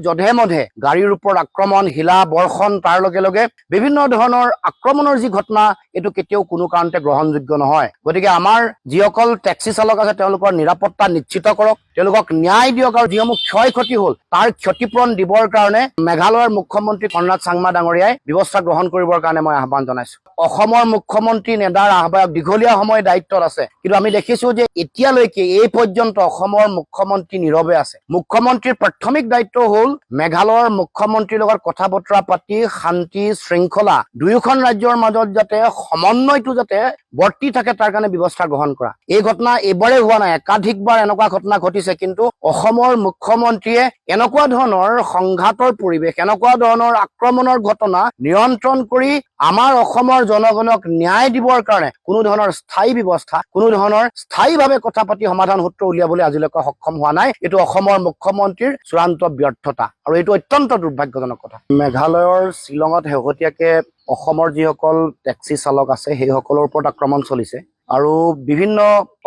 জধে মধে গাড়ীৰ ওপৰত আক্ৰমণ হিলা বৰ্ষণ তাৰ লগে লগে বিভিন্ন ধৰণৰ আক্ৰমণৰ যি ঘটনা এটো কেতিয়াও কোনো কাৰণতে গ্ৰহণযোগ্য নহয়। গতিকে আমাৰ যিসকল টেক্সি চালক আছে তেওঁলোকৰ নিৰাপত্তা নিশ্চিত কৰক, তেওঁলোকক ন্যায় দিয়ক আৰু যিসমূহ ক্ষয় ক্ষতি হ'ল তাৰ ক্ষতিপূৰণ দিবৰ কাৰণে মেঘালয়ৰ মুখ্যমন্ত্ৰী কনৰাড চাংমা ডাঙৰীয়াই ব্যৱস্থা গ্ৰহণ কৰিবৰ কাৰণে মই আহ্বান জনাইছো। অসমৰ মুখ্যমন্ত্ৰী নেডাৰ আহ্বায়ক দীঘলীয়া সময় দায়িত্বত আছে, কিন্তু আমি দেখিছো যে এতিয়ালৈকে এই পৰ্যন্ত অসমৰ মুখ্যমন্ত্ৰী নীৰৱে আছে। মুখ্যমন্ত্ৰীৰ প্ৰাথমিক দায়িত্ব হ'ল মেঘালয়ৰ মুখ্যমন্ত্ৰীৰ লগত কথা বতৰা পাতি শান্তি শৃংখলা দুয়োখন ৰাজ্যৰ মাজত যাতে সমন্বয়টো যাতে বৰ্তি থাকে তাৰ কাৰণে ব্যৱস্থা গ্ৰহণ কৰা। এই ঘটনা এবাৰে হোৱা নাই, একাধিকবাৰ এনেকুৱা ঘটনা ঘটিছে, কিন্তু অসমৰ মুখ্যমন্ত্ৰীয়ে এনেকুৱা ধৰণৰ সংঘাতৰ পৰিৱেশ এনেকুৱা ধৰণৰ আক্ৰমণৰ ঘটনা নিয়ন্ত্ৰণ কৰি আমাৰ অসমৰ জনগণক ন্যায় দিবৰ কাৰণে কোনো ধৰণৰ স্থায়ী ব্যৱস্থা কোনো ধৰণৰ স্থায়ীভাৱে কথা পাতি সমাধান সূত্ৰ উলিয়াবলৈ আজিলৈকে সক্ষম হোৱা নাই। এইটো অসমৰ মুখ্যমন্ত্ৰীৰ চূড়ান্ত ব্যৰ্থতা আৰু এইটো অত্যন্ত দুৰ্ভাগ্যজনক কথা। মেঘালয়ৰ শ্বিলঙত শেহতীয়াকে অসমৰ যিসকল টেক্সি চালক আছে সেইসকলৰ ওপৰত আক্ৰমণ চলিছে আৰু বিভিন্ন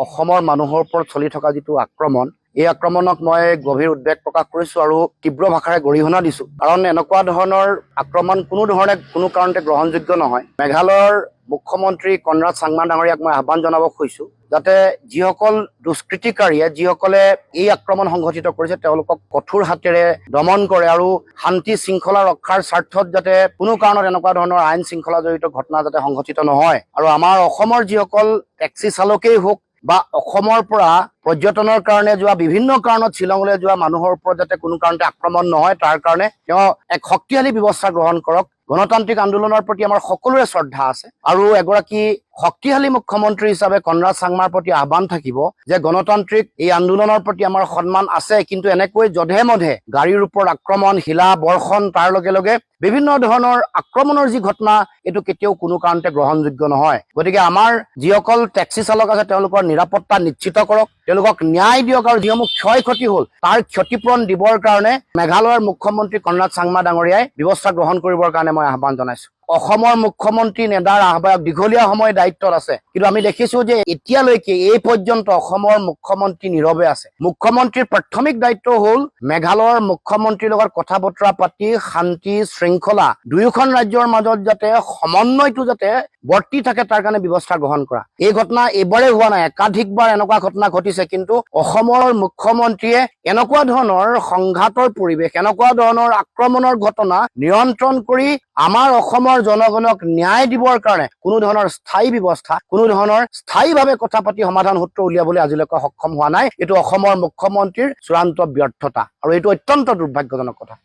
অসমৰ মানুহৰ ওপৰত চলি থকা যিটো আক্ৰমণ এই আক্ৰমণক মই গভীৰ উদ্বেগ প্ৰকাশ কৰিছো আৰু তীব্ৰ ভাষাৰে গৰিহণা দিছো, কাৰণ এনেকুৱা ধৰণৰ আক্ৰমণ কোনো কাৰণতে গ্ৰহণযোগ্য নহয়। মেঘালয়ৰ মুখ্যমন্ত্ৰী কনৰাড চাংমা ডাঙৰীয়াক মই আহ্বান জনাব খুজিছো যাতে যিসকল দুষ্কৃতিকাৰীয়ে যিসকলে এই আক্ৰমণ সংঘটিত কৰিছে তেওঁলোকক কঠোৰ হাতেৰে দমন কৰে আৰু শান্তি শৃংখলা ৰক্ষাৰ স্বাৰ্থত যাতে কোনো কাৰণত এনেকুৱা ধৰণৰ আইন শৃংখলা জড়িত ঘটনা যাতে সংঘটিত নহয় আৰু আমাৰ অসমৰ যিসকল টেক্সি চালকেই হওক বা অসমৰ পৰা পৰ্যটনৰ কাৰণে যোৱা বিভিন্ন কাৰণত শ্বিলঙলৈ যোৱা মানুহৰ ওপৰত যাতে কোনো কাৰণতে আক্ৰমণ নহয় তাৰ কাৰণে তেওঁ এক শক্তিশালী ব্যৱস্থা গ্ৰহণ কৰক। গণতান্ত্ৰিক আন্দোলনৰ প্ৰতি আমাৰ সকলোৰে শ্ৰদ্ধা আছে আৰু এগৰাকী শক্তিশালী মুখ্যমন্ত্ৰী হিচাপে কনৰাড চাংমাৰ প্ৰতি আহ্বান থাকিব যে গণতান্ত্ৰিক এই আন্দোলনৰ প্ৰতি আমাৰ সন্মান আছে, কিন্তু এনেকৈ জধে মধে গাড়ীৰ ওপৰত আক্ৰমণ হিলা বৰ্ষণ তাৰ লগে লগে বিভিন্ন ধৰণৰ আক্ৰমণৰ যি ঘটনা এটো কেতিয়াও কোনো কাৰণতে গ্ৰহণযোগ্য নহয়। গতিকে আমাৰ যিসকল টেক্সি চালক আছে তেওঁলোকৰ নিৰাপত্তা নিশ্চিত কৰক, তেওঁলোকক ন্যায় দিয়ক আৰু যিসমূহ ক্ষয় ক্ষতি হ'ল তাৰ ক্ষতিপূৰণ দিবৰ কাৰণে মেঘালয়ৰ মুখ্যমন্ত্ৰী কনৰাড চাংমা ডাঙৰীয়াই ব্যৱস্থা গ্ৰহণ কৰিবৰ কাৰণে মই আহ্বান জনাইছো। অসমৰ মুখ্যমন্ত্ৰী নেডাৰ আহ্বায়ক দীঘলীয়া সময় দায়িত্বত আছে, কিন্তু আমি দেখিছো যে এতিয়ালৈকে এই পৰ্যন্ত অসমৰ মুখ্যমন্ত্ৰী নীৰৱে আছে। মুখ্যমন্ত্ৰীৰ প্ৰাথমিক দায়িত্ব হ'ল মেঘালয়ৰ মুখ্যমন্ত্ৰীৰ লগত কথা বতৰা পাতি শান্তি শৃংখলা দুয়োখন ৰাজ্যৰ মাজত যাতে সমন্বয়টো যাতে বৰ্তি থাকে তাৰ কাৰণে ব্যৱস্থা গ্ৰহণ কৰা। এই ঘটনা এবাৰে হোৱা নাই, একাধিকবাৰ এনেকুৱা ঘটনা ঘটিছে, কিন্তু অসমৰ মুখ্যমন্ত্ৰীয়ে এনেকুৱা ধৰণৰ সংঘাতৰ পৰিৱেশ এনেকুৱা ধৰণৰ আক্ৰমণৰ ঘটনা নিয়ন্ত্ৰণ কৰি আমাৰ অসমৰ জনগণক ন্যায় দিবৰ কাৰণে কোনো ধৰণৰ স্থায়ী ব্যৱস্থা কোনো ধৰণৰ স্থায়ীভাৱে কথা পাতি সমাধান সূত্ৰ উলিয়াবলৈ আজিলৈকে সক্ষম হোৱা নাই। এইটো অসমৰ মুখ্যমন্ত্ৰীৰ চূড়ান্ত ব্যৰ্থতা আৰু এইটো অত্যন্ত দুৰ্ভাগ্যজনক কথা।